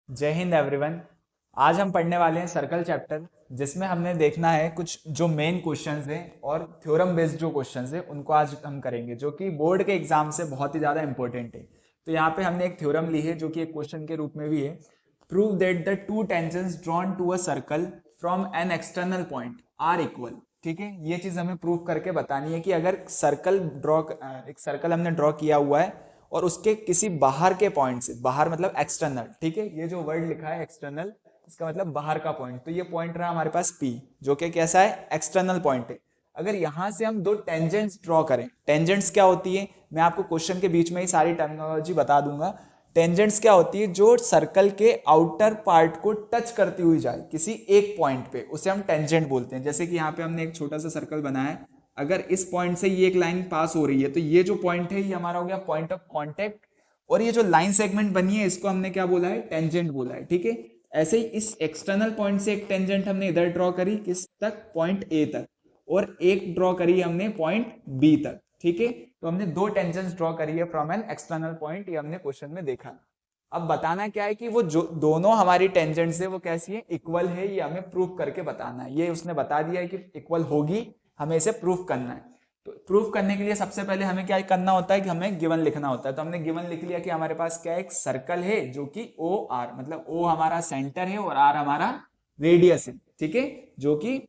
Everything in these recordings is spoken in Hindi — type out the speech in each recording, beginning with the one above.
जय हिंद एवरीवन। आज हम पढ़ने वाले हैं सर्कल चैप्टर, जिसमें हमने देखना है कुछ जो मेन क्वेश्चंस हैं और थ्योरम बेस्ड जो क्वेश्चंस हैं उनको आज हम करेंगे, जो कि बोर्ड के एग्जाम से बहुत ही ज़्यादा इंपॉर्टेंट है। तो यहाँ पे हमने एक थ्योरम ली है जो कि एक क्वेश्चन के रूप में भी है। Prove that the two tangents drawn to a circle from an external point are equal. ठीक है, ये चीज़ हमें प्रूव करके बतानी है कि अगर एक सर्कल हमने ड्रॉ किया हुआ है और उसके किसी बाहर के पॉइंट से, बाहर मतलब एक्सटर्नल, ठीक है, ये जो वर्ड लिखा है एक्सटर्नल, इसका मतलब बाहर का पॉइंट। तो ये पॉइंट रहा हमारे पास P, जो कि कैसा है, एक्सटर्नल पॉइंट है। अगर यहां से हम दो टेंजेंट्स ड्रॉ करें, टेंजेंट्स क्या होती है, मैं आपको क्वेश्चन के बीच में ही सारी टर्मिनोलॉजी बता दूंगा। टेंजेंट्स क्या होती है, जो सर्कल के आउटर पार्ट को टच करती हुई जाए किसी एक पॉइंट पे, उसे हम टेंजेंट बोलते हैं। जैसे कि यहाँ पे हमने एक छोटा सा सर्कल बनाया है, अगर इस पॉइंट से ये एक लाइन पास हो रही है तो ये जो पॉइंट है ये हमारा हो गया पॉइंट ऑफ कांटेक्ट, और ये जो लाइन सेगमेंट बनी है इसको हमने क्या बोला है, टेंजेंट बोला है। ठीक है, ऐसे ही इस एक्सटर्नल पॉइंट से एक टेंजेंट हमने इधर ड्रॉ करी, किस तक, पॉइंट ए तक, और एक ड्रॉ करी हमने पॉइंट बी तक। ठीक है, तो हमने दो टेंजेंट्स ड्रॉ करी है फ्रॉम एन एक्सटर्नल पॉइंट, ये हमने क्वेश्चन में देखा। अब बताना क्या है कि वो जो दोनों हमारी टेंजेंट्स है वो कैसी है, इक्वल है, ये हमें प्रूफ करके बताना है। ये उसने बता दिया है कि इक्वल होगी, हमें इसे प्रूफ करना है। तो प्रूफ करने के लिए सबसे पहले हमें क्या करना होता है कि हमें गिवन लिखना होता है। तो हमने गिवन लिख लिया कि हमारे पास क्या है, एक सर्कल है जो कि ओ आर, मतलब ओ हमारा सेंटर है और आर हमारा रेडियस है। ठीक है, जो कि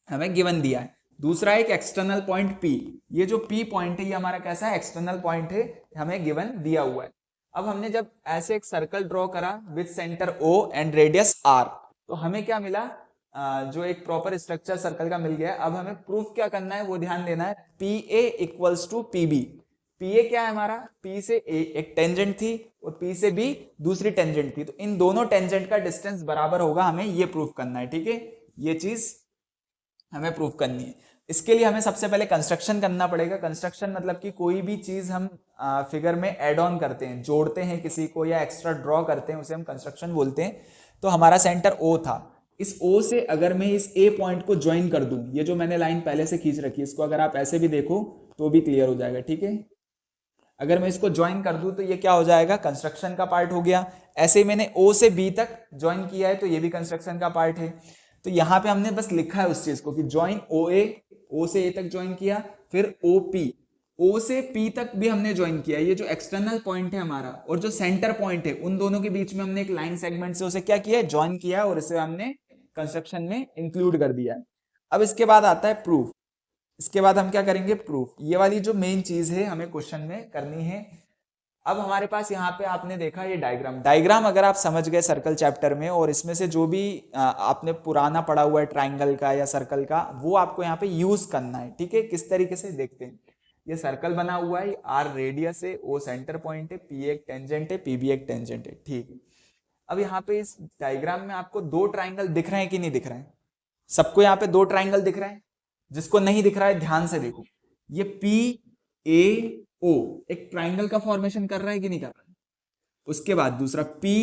हमें गिवन दिया है। दूसरा एक एक्सटर्नल पॉइंट P, ये जो P पॉइंट है ये हमारा कैसा है, एक्सटर्नल पॉइंट है, हमें गिवन दिया हुआ है। अब हमने जब ऐसे एक सर्कल ड्रॉ करा with centre O and radius R, तो हमें क्या मिला, जो एक प्रॉपर स्ट्रक्चर सर्कल का मिल गया। अब हमें प्रूफ क्या करना है वो ध्यान देना है। PA equals to PB। PA क्या है हमारा, P से A एक टेंजेंट थी और P से B दूसरी टेंजेंट थी, तो इन दोनों टेंजेंट का डिस्टेंस बराबर होगा, हमें ये प्रूफ करना है। ठीक है, ये चीज हमें प्रूफ करनी है। इसके लिए हमें सबसे पहले कंस्ट्रक्शन करना पड़ेगा। कंस्ट्रक्शन मतलब कि कोई भी चीज हम फिगर में एड ऑन करते हैं, जोड़ते हैं किसी को या एक्स्ट्रा ड्रॉ करते हैं, उसे हम कंस्ट्रक्शन बोलते हैं। तो हमारा सेंटर O था, इस O से अगर मैं इस A पॉइंट को ज्वाइन कर दूं, ये जो मैंने लाइन पहले से खींच रखी है, इसको अगर आप ऐसे भी देखो तो भी क्लियर हो जाएगा। ठीक है, अगर मैं इसको ज्वाइन कर दूं तो ये क्या हो जाएगा, कंस्ट्रक्शन का पार्ट हो गया। ऐसे ही मैंने O से B तक ज्वाइन किया है तो ये भी कंस्ट्रक्शन का पार्ट है। तो यहाँ पे हमने बस लिखा है उस चीज को कि ज्वाइन OA, O से A तक ज्वाइन किया, फिर OP, O से P तक भी हमने ज्वाइन किया। ये जो एक्सटर्नल पॉइंट है हमारा और जो सेंटर पॉइंट है, उन दोनों के बीच में हमने एक लाइन सेगमेंट से उसे क्या किया, ज्वाइन किया, और इसे हमने कंस्ट्रक्शन में इंक्लूड कर दिया है। अब इसके बाद आता है प्रूफ। इसके बाद हम क्या करेंगे, प्रूफ। ये वाली जो मेन चीज है हमें क्वेश्चन में करनी है। अब हमारे पास यहाँ पे आपने देखा ये डायग्राम अगर आप समझ गए सर्कल चैप्टर में, और इसमें से जो भी आपने पुराना पढ़ा हुआ है ट्राइंगल का या सर्कल का, वो आपको यहाँ पे यूज करना है। ठीक है, किस तरीके से देखते हैं, ये सर्कल बना हुआ है, आर रेडियस है, ओ सेंटर पॉइंट है, पी एक टेंजेंट है, पीबी एक टेंजेंट है। ठीक है, अब यहाँ पे इस डायग्राम में आपको दो ट्राइंगल दिख रहे हैं कि नहीं दिख रहे हैं, सबको यहाँ पे दो ट्राइंगल दिख रहे हैं। जिसको नहीं दिख रहा है ध्यान से देखो, ये पी ए ओ एक ट्राइंगल का फॉर्मेशन कर रहा है कि नहीं कर रहा है। उसके बाद दूसरा पी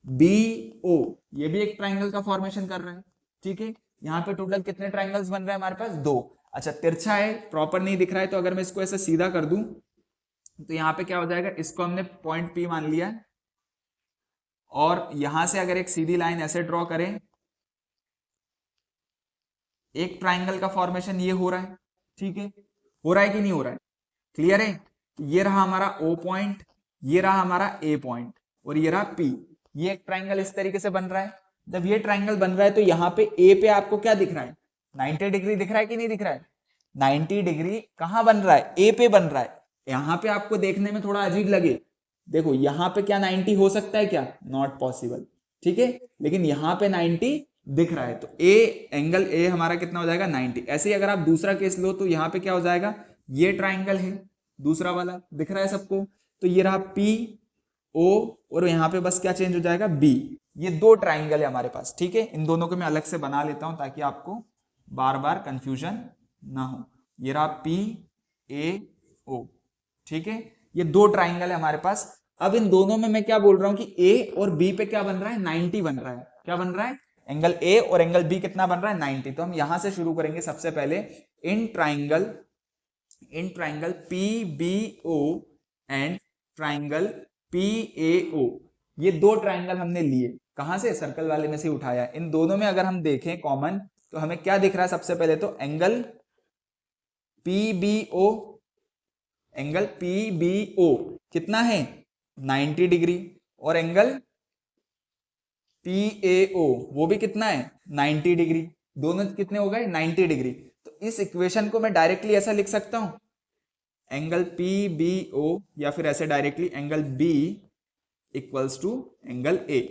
बी ओ, ये भी एक ट्राइंगल का फॉर्मेशन कर रहा है। ठीक है, यहाँ पे टोटल कितने ट्राइंगल्स बन रहे हैं हमारे पास, दो। अच्छा, तिरछा है, प्रॉपर नहीं दिख रहा है, तो अगर मैं इसको ऐसे सीधा कर दूं तो यहाँ पे क्या हो जाएगा, इसको हमने पॉइंट पी मान लिया, और यहां से अगर एक सीधी लाइन ऐसे ड्रॉ करें, एक ट्राइंगल का फॉर्मेशन ये हो रहा है। ठीक है, हो रहा है कि नहीं हो रहा है, क्लियर है। ये रहा हमारा O पॉइंट, ये रहा हमारा A पॉइंट, और ये रहा P। ये एक ट्राइंगल इस तरीके से बन रहा है। जब ये ट्राइंगल बन रहा है तो यहाँ पे A पे आपको क्या दिख रहा है, 90 डिग्री दिख रहा है कि नहीं दिख रहा है। 90 डिग्री कहाँ बन रहा है, A पे बन रहा है। यहाँ पे आपको देखने में थोड़ा अजीब लगे, देखो यहाँ पे क्या 90 हो सकता है क्या, नॉट पॉसिबल। ठीक है, लेकिन यहाँ पे 90 दिख रहा है, तो ए एंगल ए हमारा कितना हो जाएगा, 90। ऐसे ही अगर आप दूसरा केस लो तो यहाँ पे क्या हो जाएगा, ये ट्राइंगल है दूसरा वाला, दिख रहा है सबको, तो ये रहा पी ओ, और यहाँ पे बस क्या चेंज हो जाएगा, बी। ये दो ट्राइंगल है हमारे पास। ठीक है, इन दोनों को मैं अलग से बना लेता हूं ताकि आपको बार बार कंफ्यूजन ना हो। ये रहा पी ए ओ, ठीक है, ये दो ट्राइंगल है हमारे पास। अब इन दोनों में मैं क्या बोल रहा हूं कि ए और बी पे क्या बन रहा है, 90 बन रहा है। क्या बन रहा है, एंगल ए और एंगल बी कितना बन रहा है, 90। तो हम यहां से शुरू करेंगे सबसे पहले, in triangle P B O and triangle P A O, ये दो ट्राइंगल हमने लिए, कहां से, सर्कल वाले में से उठाया। इन दोनों में अगर हम देखें कॉमन, तो हमें क्या दिख रहा है, सबसे पहले तो एंगल PBO, एंगल PBO कितना है 90 डिग्री, और एंगल PAO वो भी कितना है 90 डिग्री, दोनों कितने हो गए 90 डिग्री। तो इस इक्वेशन को मैं डायरेक्टली ऐसा लिख सकता हूं, एंगल PBO, या फिर ऐसे directly angle B equals to angle A,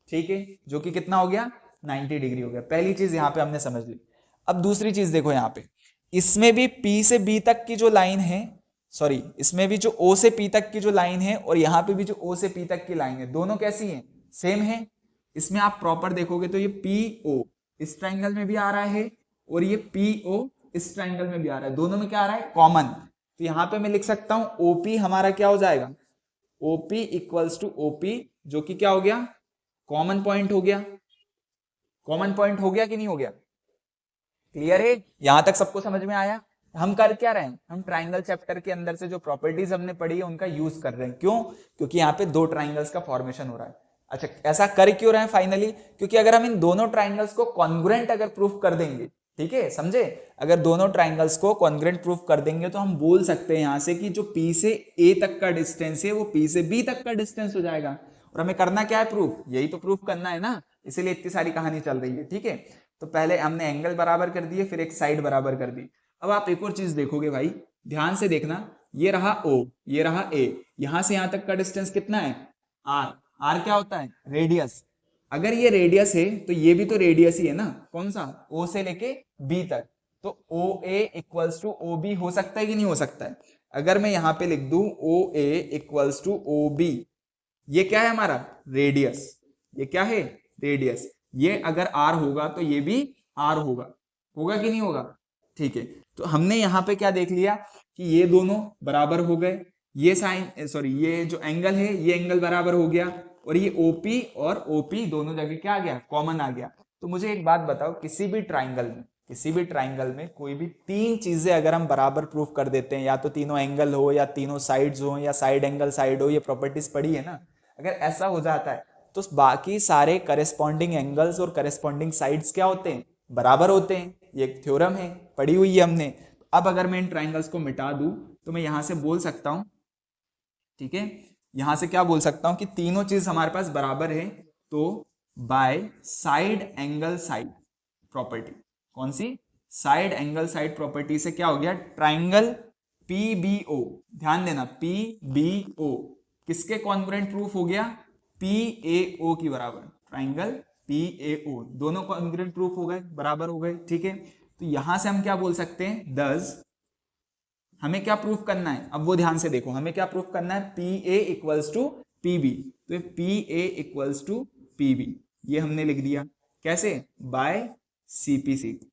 ठीक है, जो कि कितना हो गया 90 डिग्री हो गया। पहली चीज यहां पे हमने समझ ली। अब दूसरी चीज देखो, यहां पे इसमें भी P से B तक की जो लाइन है, सॉरी इसमें भी जो O से P तक की जो लाइन है, और यहां पे भी जो O से P तक की लाइन है, दोनों कैसी हैं, सेम है। इसमें आप प्रॉपर देखोगे तो ये PO इस ट्राइंगल में भी आ रहा है, और ये PO इस ट्राइंगल में भी आ रहा है, दोनों में क्या आ रहा है कॉमन। तो यहां पे मैं लिख सकता हूं OP हमारा क्या हो जाएगा, OP इक्वल्स टू OP, जो कि क्या हो गया कॉमन पॉइंट हो गया। कॉमन पॉइंट हो गया कि नहीं हो गया, क्लियर है, यहां तक सबको समझ में आया। हम कर क्या रहे हैं, हम ट्राइंगल चैप्टर के अंदर से जो प्रॉपर्टीज हमने पढ़ी है उनका यूज कर रहे हैं। क्यों, क्योंकि यहाँ पे दो ट्राइंगल्स का फॉर्मेशन हो रहा है। अच्छा, ऐसा कर क्यों रहे हैं फाइनली, क्योंकि अगर हम इन दोनों ट्राइंगल्स को कॉन्ग्रुएंट अगर प्रूफ कर देंगे, ठीक है समझे, अगर दोनों ट्राइंगल्स को कॉन्ग्रुएंट प्रूफ कर देंगे तो हम बोल सकते हैं यहां से कि जो P से A तक का डिस्टेंस है वो P से B तक का डिस्टेंस हो जाएगा। और हमें करना क्या है, प्रूफ, यही तो प्रूफ करना है ना, इसीलिए इतनी सारी कहानी चल रही है, ठीक है। तो पहले हमने एंगल बराबर कर दिए, फिर एक साइड बराबर कर दी। अब आप एक और चीज देखोगे भाई, ध्यान से देखना, ये रहा O, ये रहा A, यहां से यहां तक का डिस्टेंस कितना है R। R क्या होता है, रेडियस। अगर ये रेडियस है तो ये भी तो रेडियस ही है ना, कौन सा, O से लेके B तक। तो OA इक्वल्स टू OB हो सकता है कि नहीं हो सकता है। अगर मैं यहां पे लिख दूं OA इक्वल्स टू OB, ये क्या है हमारा रेडियस, ये क्या है रेडियस, ये अगर R होगा तो ये भी R होगा, होगा कि नहीं होगा, ठीक है। तो हमने यहाँ पे क्या देख लिया कि ये दोनों बराबर हो गए, ये साइन सॉरी ये जो एंगल है ये एंगल बराबर हो गया, और ये OP और OP दोनों जगह क्या आ गया, कॉमन आ गया। तो मुझे एक बात बताओ, किसी भी ट्राइंगल में कोई भी तीन चीजें अगर हम बराबर प्रूफ कर देते हैं, या तो तीनों एंगल हो, या तीनों साइड्स हो, या साइड एंगल साइड हो, ये प्रॉपर्टीज पड़ी है ना, अगर ऐसा हो जाता है तो बाकी सारे करेस्पॉन्डिंग एंगल्स और करेस्पॉन्डिंग साइड्स क्या होते हैं, बराबर होते हैं। ये एक थ्योरम है, पढ़ी हुई है हमने। अब अगर मैं इन ट्राइंगल्स को मिटा दूं तो मैं यहां से बोल सकता हूं, ठीक है, यहां से क्या बोल सकता हूं कि तीनों चीज हमारे पास बराबर है, तो by side angle side property, कौन सी, साइड एंगल साइड प्रॉपर्टी से क्या हो गया, ट्राइंगल PBO, ध्यान देना PBO किसके कॉन्ग्रुएंट प्रूफ हो गया, PAO की बराबर, ट्राइंगल PAO दोनों कॉन्ग्रुएंट प्रूफ हो गए, बराबर हो गए, ठीक है। तो यहां से हम क्या बोल सकते हैं, दस हमें क्या प्रूफ करना है, अब वो ध्यान से देखो, हमें क्या प्रूफ करना है, PA इक्वल्स टू PB, तो PA इक्वल्स टू PB ये हमने लिख दिया, कैसे, बाय CPCT,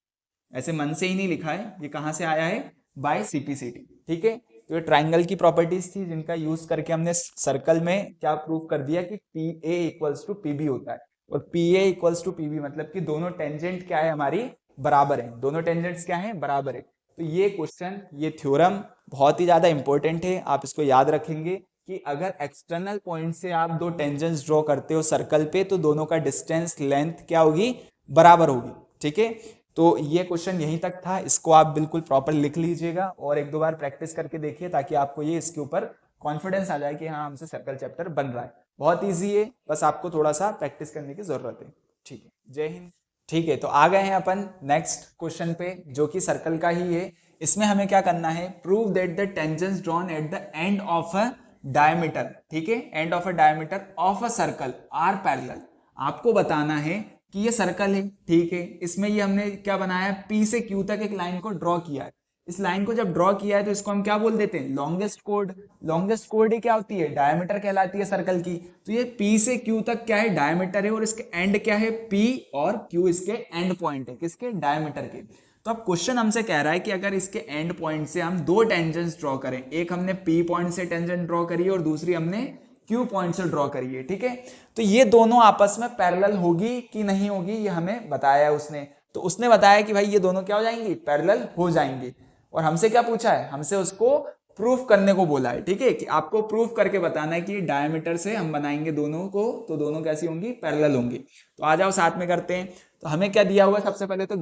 ऐसे मन से ही नहीं लिखा है, ये कहां से आया है, बाय CPCT, ठीक है। तो ये ट्राइंगल की प्रॉपर्टीज थी जिनका यूज करके हमने सर्कल में क्या प्रूव कर दिया कि PA इक्वल्स टू PB होता है, और PA इक्वल्स टू PB मतलब कि दोनों टेंजेंट क्या है हमारी, बराबर है, दोनों टेंजेंट्स क्या है, बराबर है। तो ये क्वेश्चन, ये थ्योरम बहुत ही ज्यादा इंपॉर्टेंट है, आप इसको याद रखेंगे कि अगर एक्सटर्नल पॉइंट से आप दो टेंजेंट्स ड्रॉ करते हो सर्कल पे, तो दोनों का डिस्टेंस लेंथ क्या होगी, बराबर होगी, ठीक है। तो ये क्वेश्चन यहीं तक था, इसको आप बिल्कुल प्रॉपर लिख लीजिएगा और एक दो बार प्रैक्टिस करके देखिए, ताकि आपको ये इसके ऊपर कॉन्फिडेंस आ जाए कि हाँ हमसे सर्कल चैप्टर बन रहा है। बहुत इजी है, बस आपको थोड़ा सा प्रैक्टिस करने की जरूरत है, ठीक है। जय हिंद। ठीक है, तो आ गए हैं अपन नेक्स्ट क्वेश्चन पे, जो कि सर्कल का ही है। इसमें हमें क्या करना है, prove that the tangents drawn at the end of a diameter, ठीक है, end of a diameter of a circle are parallel. आपको बताना है कि ये सर्कल है, ठीक है, इसमें ये हमने क्या बनाया है, P से Q तक एक लाइन को ड्रॉ किया है। इस लाइन को जब ड्रॉ किया है तो इसको हम क्या बोल देते हैं, लॉन्गेस्ट कोड। लॉन्गेस्ट कोड ही क्या होती है, डायमीटर कहलाती है सर्कल की। तो ये P से Q तक क्या है, डायमीटर है, और इसके एंड क्या है, P, और Q इसके एंड पॉइंट है, किसके, डायमीटर के। तो अब क्वेश्चन हमसे कह रहा है कि अगर इसके एंड पॉइंट से हम दो टेंजेंट्स ड्रॉ करें, एक हमने P पॉइंट से टेंजेंट ड्रॉ करी है और दूसरी हमने Q पॉइंट से ड्रॉ करी है, ठीक है। तो ये दोनों आपस में पैरेलल होगी कि नहीं होगी, ये हमें बताया उसने। तो उसने बताया कि भाई ये दोनों क्या हो जाएंगी, पैरेलल हो जाएंगी। और हमसे क्या पूछा है, हमसे उसको प्रूफ करने को बोला है, ठीक है, कि आपको प्रूफ करके बताना है कि डायमीटर से हम बनाएंगे दोनों को, तो दोनों कैसी होंगी, पैरेलल होंगी। तो आ जाओ साथ में करते हैं। तो हमें क्या दिया हुआ, सबसे पहले तो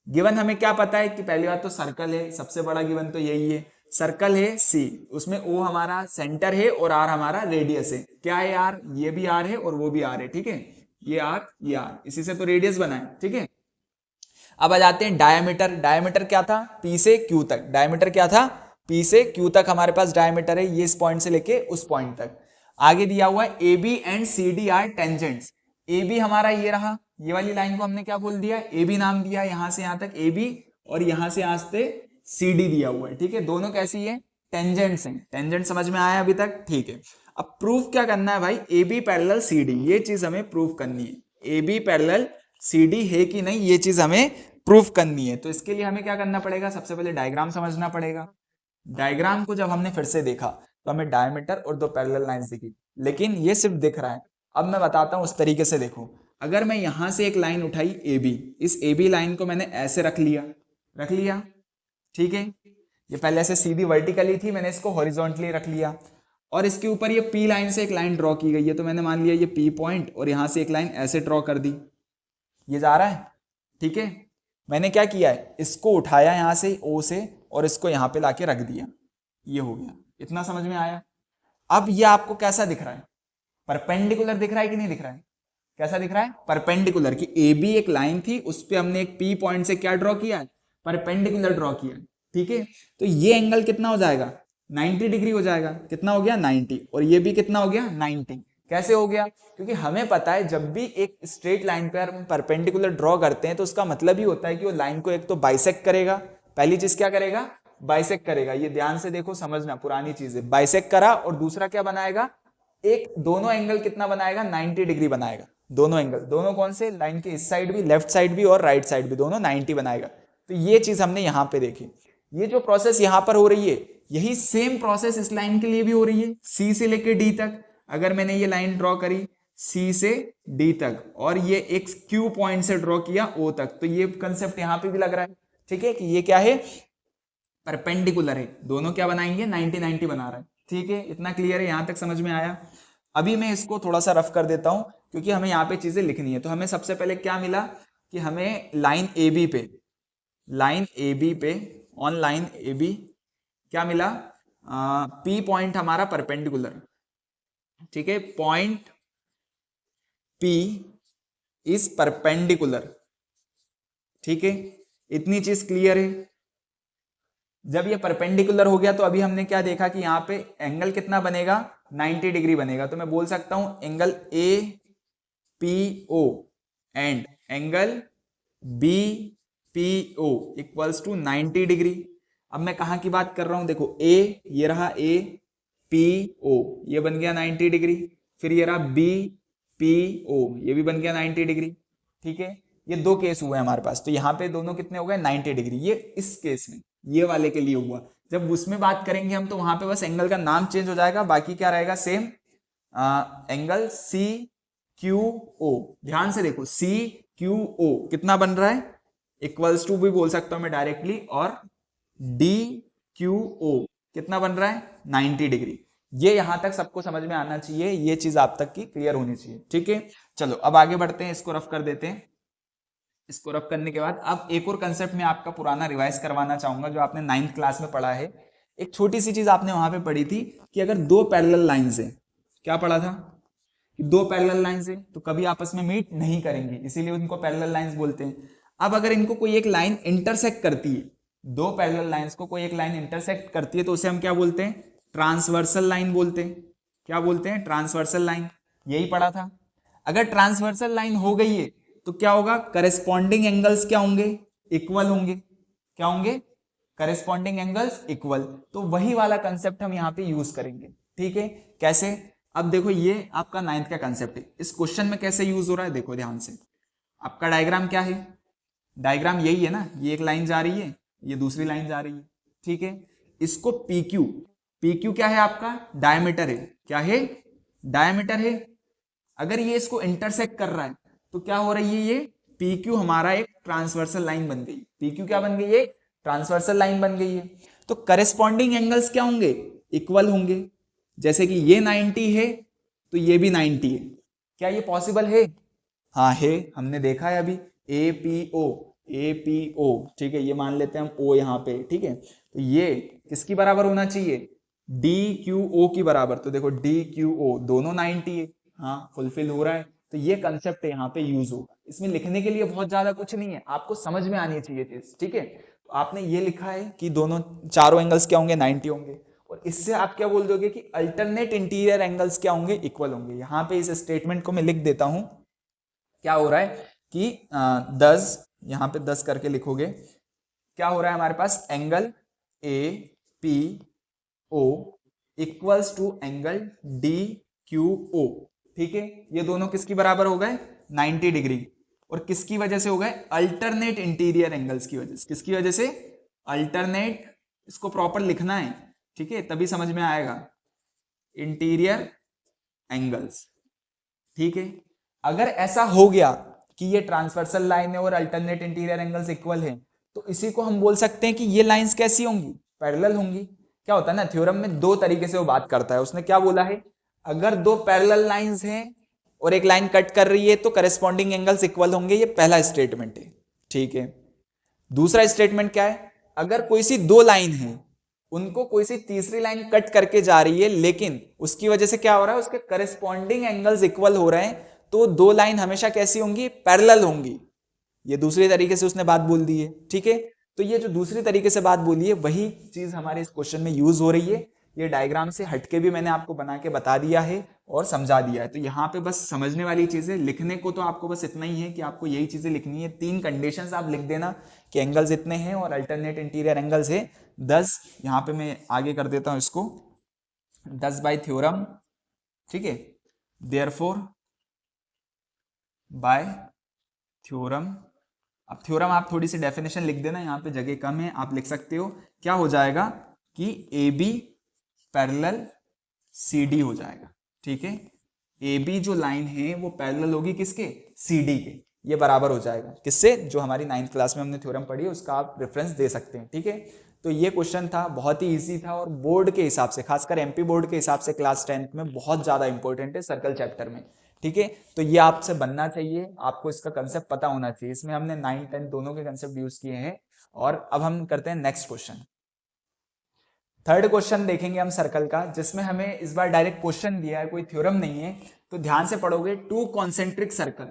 गिवन हमें क्या पता है कि पहली बात तो सर्कल है, सबसे बड़ा गिवन तो यही है, सर्कल है सी, उसमें ओ हमारा सेंटर है और आर हमारा रेडियस है। क्या है आर, ये भी आर है और वो भी आर है, ठीक है, ये आर ये आर, इसी से तो रेडियस बना है, ठीक है। अब आ जाते हैं डायमीटर क्या था, पी से क्यू तक, डायमीटर क्या था, पी से क्यू तक हमारे पास डायमीटर है, ये इस पॉइंट से लेके उस पॉइंट तक। आगे दिया हुआ है A B and C D are tangents. A B हमारा ये रहा, ये वाली लाइन को हमने क्या बोल दिया, ए बी नाम दिया, यहां से यहां तक ए बी और यहां से यहां से सी डी दिया हुआ है, ठीक है, दोनों कैसी है, टेंजेंट्स हैं। टेंजेंट समझ में आया अभी तक, ठीक है। अब प्रूफ क्या करना है भाई, A B parallel C D, ये चीज हमें प्रूफ करनी है, A B parallel C D है कि नहीं, ये चीज हमें प्रूफ करनी है। तो इसके लिए हमें क्या करना पड़ेगा, सबसे पहले डायग्राम समझना पड़ेगा। डायग्राम को जब हमने फिर से देखा तो हमें डायमीटर और दो पैरेलल लाइंस दिखी, लेकिन ये सिर्फ दिख रहा है। अब मैं बताता हूं उस तरीके से, देखो अगर मैं यहां से एक लाइन उठाई ए बी, इस ए बी लाइन को मैंने ऐसे रख लिया, ठीक है, ये पहले ऐसे सीधी वर्टिकली थी, मैंने इसको हॉरिजॉन्टली रख लिया, और इसके ऊपर ये पी लाइन से एक लाइन ड्रॉ की गई है, तो मैंने मान लिया ये पी पॉइंट, और यहां से एक लाइन ऐसे ड्रॉ कर दी, ये जा रहा है, ठीक है। मैंने क्या किया है, इसको उठाया यहां से ओ से और इसको यहां पे लाके रख दिया, ये हो गया, इतना समझ में आया। अब ये आपको कैसा दिख रहा है, परपेंडिकुलर दिख रहा है कि नहीं दिख रहा है, कैसा दिख रहा है, परपेंडिकुलर, कि ए बी एक लाइन थी, उस पर हमने एक पी पॉइंट से क्या ड्रॉ किया है, परपेंडिकुलर ड्रॉ किया, ठीक है। तो ये एंगल कितना हो जाएगा, 90 डिग्री हो जाएगा, कितना हो गया 90, और ये भी कितना हो गया 90। कैसे हो गया, क्योंकि हमें पता है जब भी एक स्ट्रेट लाइन पर हम परपेंडिकुलर ड्रॉ करते हैं तो उसका मतलब ही होता है कि वो लाइन को एक तो बाइसेक्ट करेगा, पहली चीज क्या करेगा, बाइसेक्ट करेगा, ये ध्यान से देखो समझना, पुरानी चीज है, बाइसेक्ट करा, और दूसरा क्या बनाएगा, एक दोनों एंगल कितना बनाएगा, 90 डिग्री बनाएगा, दोनों एंगल, दोनों कौन से, लाइन के इस साइड भी, लेफ्ट साइड भी और राइट साइड भी, दोनों 90 बनाएगा। तो ये चीज हमने यहां पे देखी, ये जो प्रोसेस यहां पर हो रही है, यही सेम प्रोसेस इस लाइन के लिए भी हो रही है, सी से लेके डी तक। अगर मैंने ये लाइन ड्रॉ करी सी से डी तक, और ये एक क्यू पॉइंट से ड्रॉ किया ओ तक, तो ये कंसेप्ट यहां पे भी लग रहा है, ठीक है, कि ये क्या है, परपेंडिकुलर है, दोनों क्या बनाएंगे, 90-90 बना रहा है, ठीक है, इतना क्लियर है, यहां तक समझ में आया। अभी मैं इसको थोड़ा सा रफ कर देता हूं, क्योंकि हमें यहाँ पे चीजें लिखनी है। तो हमें सबसे पहले क्या मिला, कि हमें लाइन ए बी पे ऑन लाइन ए बी क्या मिला, पी पॉइंट हमारा परपेंडिकुलर, ठीक है, पॉइंट पी इज परपेंडिकुलर, ठीक है, इतनी चीज क्लियर है। जब ये परपेंडिकुलर हो गया तो अभी हमने क्या देखा कि यहाँ पे एंगल कितना बनेगा, 90 डिग्री बनेगा। तो मैं बोल सकता हूं angle A P O and angle B P O equals to 90 degree. अब मैं कहां की बात कर रहा हूं, देखो ए, ये रहा ए पी ओ, ये बन गया 90 डिग्री, फिर ये रहा बी पी ओ, ये भी बन गया 90 डिग्री, ठीक है। ये दो केस हुए हमारे पास, तो यहाँ पे दोनों कितने हो गए, 90 डिग्री, ये इस केस में, ये वाले के लिए हुआ। जब उसमें बात करेंगे हम तो वहां पे बस एंगल का नाम चेंज हो जाएगा, बाकी क्या रहेगा same, angle C Q O, ध्यान से देखो सी क्यू ओ कितना बन रहा है, इक्वल्स टू भी बोल सकता हूं मैं डायरेक्टली, और डी क्यू ओ कितना बन रहा है, 90 डिग्री। ये यहां तक सबको समझ में आना चाहिए, ये चीज आप तक की क्लियर होनी चाहिए, ठीक है। चलो अब आगे बढ़ते हैं, इसको रफ कर देते हैं। इसको रफ करने के बाद अब एक और कंसेप्ट में आपका पुराना रिवाइज करवाना चाहूंगा, जो आपने 9th क्लास में पढ़ा है। एक छोटी सी चीज आपने वहां पे पढ़ी थी कि अगर दो पैरेलल लाइंस है, क्या पढ़ा था कि दो पैरेलल लाइंस है तो कभी आपस में मीट नहीं करेंगी, इसीलिए उनको पैरेलल लाइंस बोलते हैं। अब अगर इनको कोई एक लाइन इंटरसेक्ट करती है, दो पैरेलल लाइंस को कोई एक लाइन इंटरसेक्ट करती है, तो उसे हम क्या बोलते हैं, ट्रांसवर्सल लाइन बोलते हैं। क्या बोलते हैं, ट्रांसवर्सल लाइन, यही पढ़ा था। अगर ट्रांसवर्सल लाइन हो गई है तो क्या होगा, करेस्पॉन्डिंग एंगल्स क्या होंगे, इक्वल होंगे, क्या होंगे, करेस्पॉन्डिंग एंगल्स इक्वल। तो वही वाला कंसेप्ट हम यहाँ पे यूज करेंगे, ठीक है। कैसे, अब देखो ये आपका 9th का कंसेप्ट है, इस क्वेश्चन में कैसे यूज हो रहा है, देखो ध्यान से। आपका डायग्राम क्या है, डायग्राम यही है ना, ये एक लाइन जा रही है, ये दूसरी लाइन जा रही है, ठीक है। इसको PQ, PQ क्या है आपका, डायमीटर है, क्या है, डायमीटर है। अगर ये इसको इंटरसेक्ट कर रहा है तो क्या हो रही है, ये PQ हमारा एक ट्रांसवर्सल लाइन बन गई। PQ क्या बन गई है, ट्रांसवर्सल लाइन बन गई है। तो करेस्पॉन्डिंग एंगल्स क्या होंगे, इक्वल होंगे। जैसे कि ये 90 है तो ये भी 90 है। क्या ये पॉसिबल है? हाँ है, हमने देखा है अभी। ए पी ओ, ठीक है, ये मान लेते हैं हम ओ यहाँ पे, ठीक है। तो ये किसकी बराबर होना चाहिए, डी क्यू ओ की बराबर। तो देखो डी क्यू ओ दोनों 90 है, हाँ फुलफिल हो रहा है। तो ये कंसेप्ट यहाँ पे यूज होगा। इसमें लिखने के लिए बहुत ज्यादा कुछ नहीं है, आपको समझ में आनी चाहिए चीज, ठीक है। तो आपने ये लिखा है कि दोनों चारों एंगल्स क्या होंगे, 90 होंगे। और इससे आप क्या बोल दोगे कि अल्टरनेट इंटीरियर एंगल्स क्या होंगे, इक्वल होंगे। यहाँ पे इस स्टेटमेंट को मैं लिख देता हूं। क्या हो रहा है कि 10, यहाँ पे 10 करके लिखोगे। क्या हो रहा है हमारे पास, angle A P O equals to angle D Q O, ठीक है। ये दोनों किसकी बराबर हो गए, 90 डिग्री। और किसकी वजह से हो गए, अल्टरनेट इंटीरियर एंगल्स की वजह से। किसकी वजह से, अल्टरनेट, इसको प्रॉपर लिखना है, ठीक है, तभी समझ में आएगा। इंटीरियर एंगल्स, ठीक है। अगर ऐसा हो गया कि ये ट्रांसवर्सल लाइन है और अल्टरनेट इंटीरियर एंगल्स इक्वल है, तो इसी को हम बोल सकते हैं कि ये लाइंस कैसी होंगी, पैरेलल होंगी। क्या होता है ना, थ्योरम में दो तरीके से वो बात करता है। उसने क्या बोला है, अगर दो पैरेलल लाइंस हैं और एक लाइन कट कर रही है तो करेस्पॉन्डिंग एंगल्स इक्वल होंगे। ये पहला स्टेटमेंट है, ठीक है। दूसरा स्टेटमेंट क्या है, अगर कोई सी दो लाइन है, उनको कोई सी तीसरी लाइन कट करके जा रही है, लेकिन उसकी वजह से क्या हो रहा है, उसके करेस्पॉन्डिंग एंगल्स इक्वल हो रहे हैं, तो दो लाइन हमेशा कैसी होंगी, पैरेलल होंगी। ये दूसरे तरीके से उसने बात बोल दी है, ठीक है। तो ये जो दूसरी तरीके से बात बोली है, वही चीज हमारे इस क्वेश्चन में यूज हो रही है। ये डायग्राम से हटके भी मैंने आपको बना के बता दिया है और समझा दिया है। तो यहाँ पे बस समझने वाली चीजें, लिखने को तो आपको बस इतना ही है कि आपको यही चीजें लिखनी है। 3 कंडीशंस आप लिख देना कि एंगल्स इतने हैं और अल्टरनेट इंटीरियर एंगल्स है 10। यहाँ पे मैं आगे कर देता हूँ इसको, 10 बाय थ्योरम, ठीक है। Therefore by theorem. अब थ्योरम आप थोड़ी सी डेफिनेशन लिख देना, यहाँ पे जगह कम है, आप लिख सकते हो। क्या हो जाएगा कि A B parallel C D हो जाएगा, ठीक है। ए बी जो लाइन है वो पैरेलल होगी किसके, सी डी के। ये बराबर हो जाएगा किससे, जो हमारी 9th क्लास में हमने थ्योरम पढ़ी है, उसका आप रेफरेंस दे सकते हैं, ठीक है। तो ये क्वेश्चन था, बहुत ही इजी था और बोर्ड के हिसाब से, खासकर एमपी बोर्ड के हिसाब से क्लास 10th में बहुत ज्यादा इंपॉर्टेंट है सर्कल चैप्टर में, ठीक है। तो ये आपसे बनना चाहिए, आपको इसका कंसेप्ट पता होना चाहिए। इसमें हमने 9, 10 दोनों के कंसेप्ट यूज किए हैं। और अब हम करते हैं नेक्स्ट क्वेश्चन। थर्ड क्वेश्चन देखेंगे हम सर्कल का, जिसमें हमें इस बार डायरेक्ट क्वेश्चन दिया है, कोई थ्योरम नहीं है। तो ध्यान से पढ़ोगे, टू कॉन्सेंट्रिक सर्कल,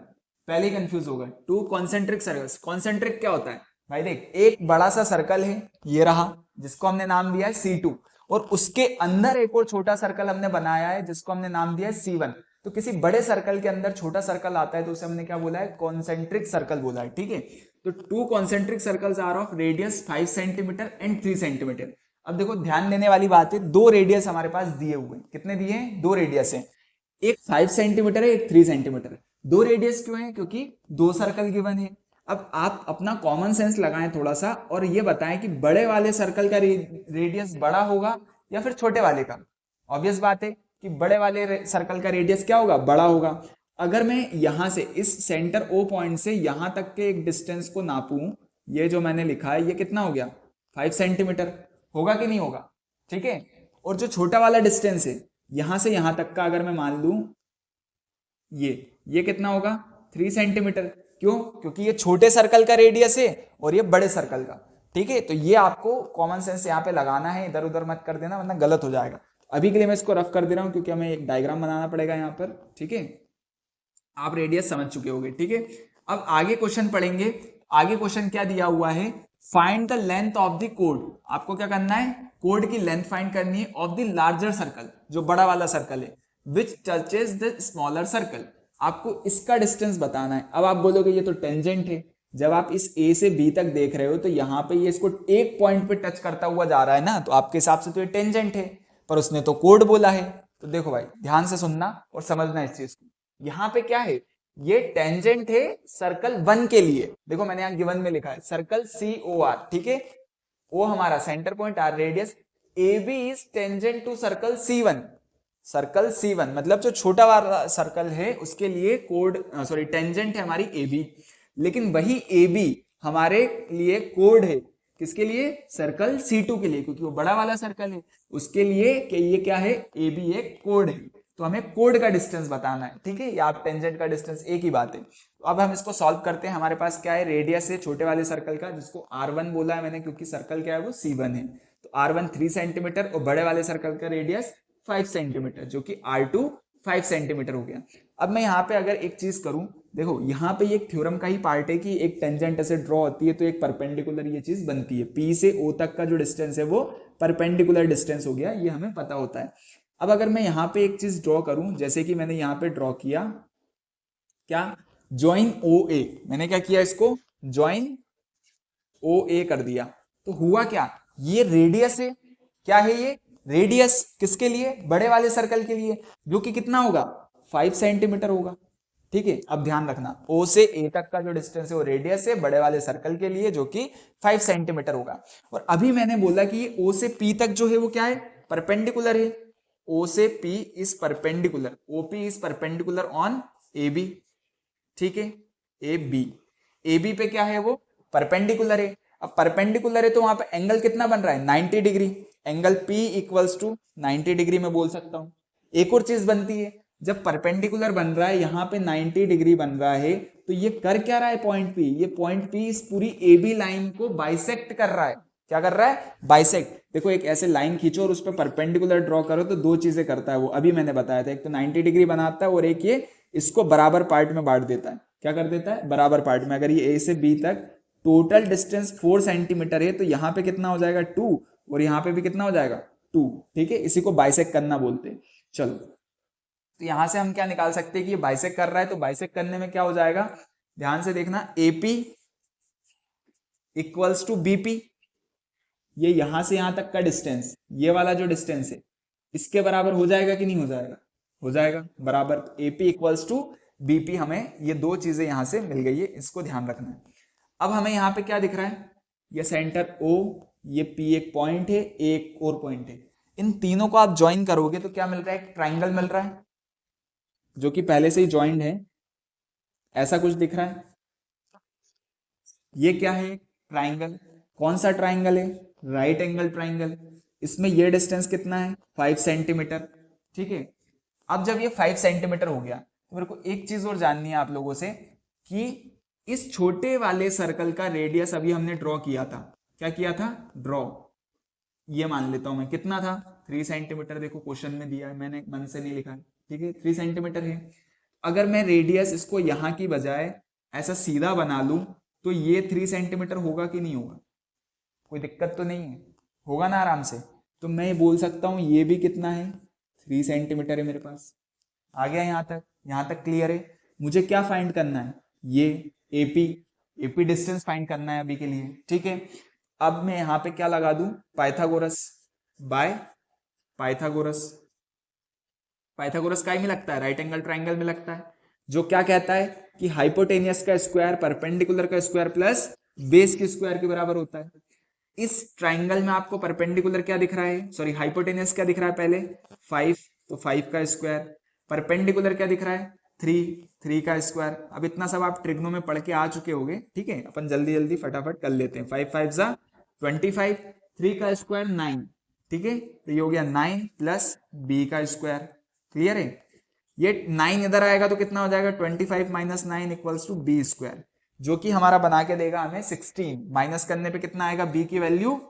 पहले कंफ्यूज होगा। टू कॉन्सेंट्रिक सर्कल्स, कॉन्सेंट्रिक क्या होता है भाई, देख एक बड़ा सा सर्कल है, ये रहा, जिसको हमने नाम दिया है C2, और उसके अंदर एक और छोटा सर्कल हमने बनाया है, जिसको हमने नाम दिया है C1। तो किसी बड़े सर्कल के अंदर छोटा सर्कल आता है, तो उसे हमने क्या बोला है, कॉन्सेंट्रिक सर्कल बोला है, ठीक है। तो two concentric circles are of radius 5 centimetre and 3 centimetre. अब देखो ध्यान देने वाली बात है, दो रेडियस हमारे पास दिए हुए हैं। कितने दिए हैं, दो रेडियस है, एक 5 सेंटीमीटर है, एक 3 सेंटीमीटर। दो रेडियस क्यों है, क्योंकि दो सर्कल गिवन है। अब आप अपना कॉमन सेंस लगाएं थोड़ा सा और ये बताएं कि बड़े वाले सर्कल का रेडियस बड़ा होगा या फिर छोटे वाले का। ऑब्वियस बात है कि बड़े वाले सर्कल का रेडियस क्या होगा, बड़ा होगा। अगर मैं यहां से इस सेंटर ओ पॉइंट से यहां तक के एक डिस्टेंस को नापूं, ये जो मैंने लिखा है ये कितना हो गया, 5 सेंटीमीटर, होगा कि नहीं होगा, ठीक है। और जो छोटा वाला डिस्टेंस है यहां से यहां तक का, अगर मैं मान लूं ये कितना होगा, 3 सेंटीमीटर। क्यों, क्योंकि ये छोटे सर्कल का रेडियस है और ये बड़े सर्कल का, ठीक है। तो ये आपको कॉमन सेंस यहाँ पे लगाना है, इधर उधर मत कर देना वरना गलत हो जाएगा। अभी के लिए मैं इसको रफ कर दे रहा हूं क्योंकि हमें एक डायग्राम बनाना पड़ेगा यहाँ पर, ठीक है। आप रेडियस समझ चुके होंगे, ठीक है। अब आगे क्वेश्चन पढ़ेंगे। आगे क्वेश्चन क्या दिया हुआ है, find the length of the code. आपको क्या करना है, कोड की लेंथ फाइंड करनी है ऑफ द लार्जर सर्कल, जो बड़ा वाला सर्कल है, विच टचेस द स्मॉलर सर्कल। आपको इसका डिस्टेंस बताना है। अब आप बोलोगे ये तो टेंजेंट है, जब आप इस ए से बी तक देख रहे हो तो यहाँ पे ये इसको एक पॉइंट पे टच करता हुआ जा रहा है ना, तो आपके हिसाब से तो ये टेंजेंट है, पर उसने तो कोड बोला है। तो देखो भाई ध्यान से सुनना और समझना इस चीज को। यहाँ पे क्या है, ये टेंजेंट है सर्कल 1 के लिए। देखो मैंने यहाँ गिवन में लिखा है सर्कल COR, ठीक है। ओ हमारा centre point, R radius, AB is tangent to circle C1। Circle C1 मतलब जो छोटा वाला सर्कल है उसके लिए कोड टेंजेंट है हमारी AB। लेकिन वही AB हमारे लिए कोड है किसके लिए? सर्कल C2 के लिए, क्योंकि वो बड़ा वाला सर्कल है उसके लिए कि ये क्या है, AB एक कोड है, तो हमें कोड का डिस्टेंस बताना है, ठीक है, या आप टेंजेंट का डिस्टेंस एक ही बात है। तो अब हम इसको सॉल्व करते हैं। हमारे पास क्या है, रेडियस है छोटे वाले सर्कल का जिसको R1 बोला है मैंने, क्योंकि सर्कल क्या है वो C1 है, तो R1 3 सेंटीमीटर और बड़े वाले सर्कल का रेडियस 5 सेंटीमीटर, जो कि R2 5 सेंटीमीटर हो गया। अब मैं यहाँ पे अगर एक चीज करूं, देखो यहाँ पे एक थ्योरम का ही पार्ट है कि एक टेंजेंट ऐसे ड्रॉ होती है तो एक परपेंडिकुलर ये चीज बनती है, P से O तक का जो डिस्टेंस है वो परपेंडिकुलर डिस्टेंस हो गया, ये हमें पता होता है। अब अगर मैं यहाँ पे एक चीज ड्रॉ करूं, जैसे कि मैंने यहाँ पे ड्रॉ किया क्या, ज्वाइन OA, मैंने क्या किया, इसको ज्वाइन OA कर दिया, तो हुआ क्या, ये रेडियस है, क्या है ये रेडियस, किसके लिए, बड़े वाले सर्कल के लिए, जो कि कितना होगा 5 सेंटीमीटर होगा, ठीक है। अब ध्यान रखना O से A तक का जो डिस्टेंस है वो रेडियस है बड़े वाले सर्कल के लिए, जो कि 5 सेंटीमीटर होगा। और अभी मैंने बोला कि ये O से P तक जो है वो क्या है, परपेंडिकुलर है, O से P is perpendicular, OP is perpendicular on AB, ठीक है, AB पे क्या है वो परपेंडिकुलर है। अब परपेंडिकुलर है तो वहां पे एंगल कितना बन रहा है, 90 degree, angle P equals to 90 degree में बोल सकता हूं। एक और चीज बनती है, जब परपेंडिकुलर बन रहा है यहाँ पे 90 डिग्री बन रहा है, तो ये कर क्या रहा है पॉइंट P, ये पॉइंट P इस पूरी AB लाइन को बाइसेक्ट कर रहा है, क्या कर रहा है, बाइसेक्ट। देखो एक ऐसे लाइन खींचो और उस पर परपेंडिकुलर ड्रॉ करो तो दो चीजें करता है वो, अभी मैंने बताया था, एक तो 90 डिग्री बनाता है और एक ये इसको बराबर पार्ट में बांट देता है, क्या कर देता है, बराबर पार्ट में। अगर ये A से B तक टोटल डिस्टेंस 4 सेंटीमीटर है तो यहाँ पे कितना हो जाएगा 2, और यहाँ पे भी कितना हो जाएगा 2, ठीक है, इसी को बाइसेक्ट करना बोलते हैं। चलो तो यहां से हम क्या निकाल सकते हैं कि ये बाइसेक्ट कर रहा है, तो बाइसेक्ट करने में क्या हो जाएगा, ध्यान से देखना, AP इक्वल्स टू BP, ये यहां से यहां तक का डिस्टेंस, ये वाला जो डिस्टेंस है इसके बराबर हो जाएगा कि नहीं हो जाएगा, हो जाएगा बराबर। AP इक्वल्स टू BP, हमें ये दो चीजें यहां से मिल गई है, इसको ध्यान रखना है। अब हमें यहाँ पे क्या दिख रहा है, ये सेंटर O, ये P एक पॉइंट है, A एक और पॉइंट है, इन तीनों को आप ज्वाइन करोगे तो क्या मिल रहा है, एक ट्राइंगल मिल रहा है जो कि पहले से ही ज्वाइंड है, ऐसा कुछ दिख रहा है। ये क्या है, ट्राइंगल, कौन सा ट्राइंगल है, राइट एंगल ट्राइंगल, इसमें ये डिस्टेंस कितना है 5 सेंटीमीटर, ठीक है। अब जब ये 5 सेंटीमीटर हो गया तो मेरे को एक चीज और जाननी है आप लोगों से कि इस छोटे वाले सर्कल का रेडियस अभी हमने ड्रॉ किया था, क्या किया था, ड्रॉ, ये मान लेता हूं मैं, कितना था 3 सेंटीमीटर, देखो क्वेश्चन में दिया है, मैंने मन से नहीं लिखा है, ठीक है 3 सेंटीमीटर है। अगर मैं रेडियस इसको यहां की बजाय ऐसा सीधा बना लूं तो ये 3 सेंटीमीटर होगा कि नहीं होगा, कोई दिक्कत तो नहीं है, होगा ना आराम से। तो मैं बोल सकता हूं ये भी कितना है 3 सेंटीमीटर है मेरे पास, आ गया यहां तक क्लियर है। मुझे क्या फाइंड करना है, ये AP डिस्टेंस फाइंड करना है अभी के लिए, ठीक है। अब मैं यहां पे क्या लगा दूं, पाइथागोरस बाय पाइथागोरस, पाइथागोरस का ही में लगता है, राइट एंगल ट्राइंगल में लगता है, जो क्या कहता है कि हाइपोटेनियस का स्क्वायर परपेंडिकुलर का स्क्वायर प्लस बेस के स्क्वायर के बराबर होता है। इस ट्राइंगल में आपको परपेंडिकुलर क्या दिख रहा है, सॉरी हाइपोटेनियस क्या दिख रहा है पहले 5, तो 5 का स्क्वायर, परपेंडिकुलर क्या दिख रहा है 3 का स्क्वायर। अब इतना सब आप ट्रिग्नो में पढ़ के आ चुके होंगे, ठीक है, अपन जल्दी जल्दी फटाफट कर लेते हैं। 5 5 जा 25, 3 का स्क्वायर 9, ठीक है, तो ये हो गया 9 प्लस B का स्क्वायर, क्लियर है। ये 9 इधर आएगा तो कितना हो जाएगा 25 minus 9 equals to B square, जो कि हमारा बना के देगा हमें 16, माइनस करने पे कितना आएगा B की value,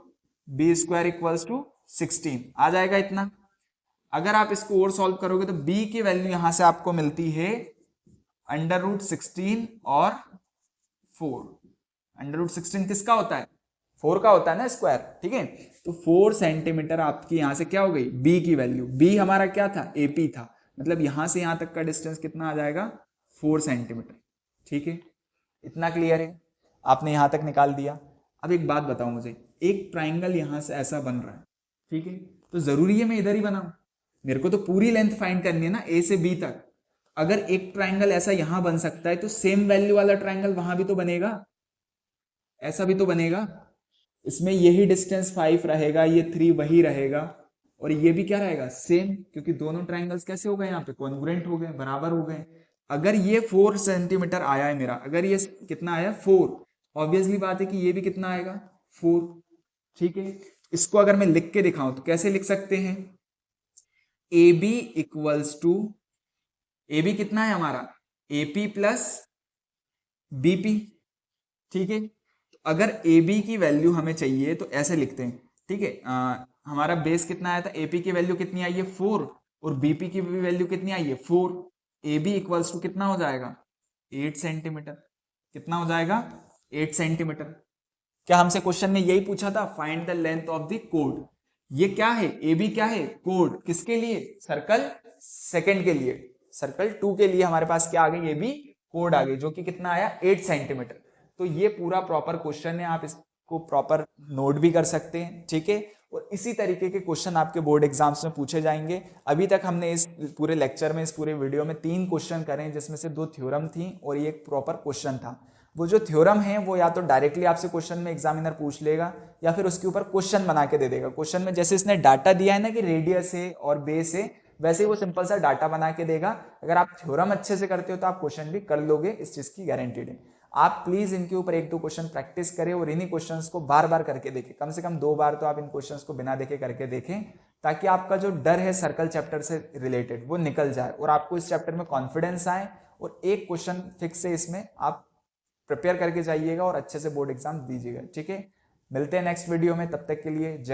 B square equals to 16 आ जाएगा इतना। अगर आप इसको और सॉल्व करोगे तो B की वैल्यू यहां से आपको मिलती है √16 और 4, √16 किसका होता है, 4 का होता है ना स्क्वायर, ठीक है। तो 4 सेंटीमीटर आपकी यहां से क्या हो गई B की वैल्यू, B हमारा क्या था AP था, मतलब यहां से यहां तक का डिस्टेंस कितना आ जाएगा 4 सेंटीमीटर, ठीक है। इतना क्लियर है, आपने यहां तक निकाल दिया। अब एक बात बताओ मुझे, एक ट्राइंगल यहां से ऐसा बन रहा है, ठीक है, तो जरूरी है मैं इधर ही बनाऊं, मेरे को तो पूरी लेंथ फाइंड करनी है ना A से B तक। अगर एक ट्राइंगल ऐसा यहां बन सकता है तो सेम वैल्यू वाला ट्राइंगल वहां भी तो बनेगा, ऐसा भी तो बनेगा, इसमें यही डिस्टेंस 5 रहेगा, ये 3 वही रहेगा, और ये भी क्या रहेगा सेम, क्योंकि दोनों ट्राइंगल्स कैसे हो गए यहाँ पे कॉन्ग्रुएंट हो गए, बराबर हो गए। अगर ये 4 सेंटीमीटर आया है मेरा, अगर ये कितना आया 4, ऑब्वियसली बात है कि ये भी कितना आएगा 4। ठीक है, इसको अगर मैं लिख के दिखाऊं तो कैसे लिख सकते हैं, A B equals to, A B कितना है हमारा, एपी प्लस बीपी। ठीक है, तो अगर ए बी की वैल्यू हमें चाहिए तो ऐसे लिखते हैं। ठीक है, हमारा बेस कितना आया था, एपी की वैल्यू कितनी आई है 4, और बीपी की भी वैल्यू कितनी आई है 4। ए बी इक्वल्स टू कितना हो जाएगा, 8 सेंटीमीटर। कितना हो जाएगा, 8 सेंटीमीटर। क्या हमसे क्वेश्चन में यही पूछा था, find the length of the code. ये क्या है, ए बी क्या है, कोड किसके लिए, सर्कल सेकंड के लिए। सर्कल 2 के लिए हमारे पास क्या आ गई, ए बी कोड आ गई, जो कि कितना आया 8 सेंटीमीटर। तो ये पूरा प्रॉपर क्वेश्चन है, आप इसको प्रॉपर नोट भी कर सकते हैं। ठीक है, और इसी तरीके के क्वेश्चन आपके बोर्ड एग्जाम्स में पूछे जाएंगे। अभी तक हमने इस पूरे लेक्चर में, इस पूरे वीडियो में 3 क्वेश्चन करे, जिसमें से 2 थ्योरम थी और ये एक प्रॉपर क्वेश्चन था। वो जो थ्योरम है वो या तो डायरेक्टली आपसे क्वेश्चन में एग्जामिनर पूछ लेगा, या फिर उसके ऊपर क्वेश्चन बना के दे देगा। क्वेश्चन में जैसे इसने डाटा दिया है ना कि रेडियस है और बेस है, वैसे ही वो सिंपल सा डाटा बना के देगा। अगर आप थ्योरम अच्छे से करते हो तो आप क्वेश्चन भी कर लोगे, इस चीज की गारंटीड है। आप प्लीज इनके ऊपर 1-2 क्वेश्चन प्रैक्टिस करें और इन्हीं क्वेश्चंस को बार बार करके देखें। कम से कम 2 बार तो आप इन क्वेश्चंस को बिना देखे करके देखें, ताकि आपका जो डर है सर्कल चैप्टर से रिलेटेड वो निकल जाए और आपको इस चैप्टर में कॉन्फिडेंस आए, और एक क्वेश्चन फिक्स है इसमें आप प्रिपेयर करके जाइएगा और अच्छे से बोर्ड एग्जाम दीजिएगा। ठीक है, मिलते हैं नेक्स्ट वीडियो में, तब तक के लिए जय।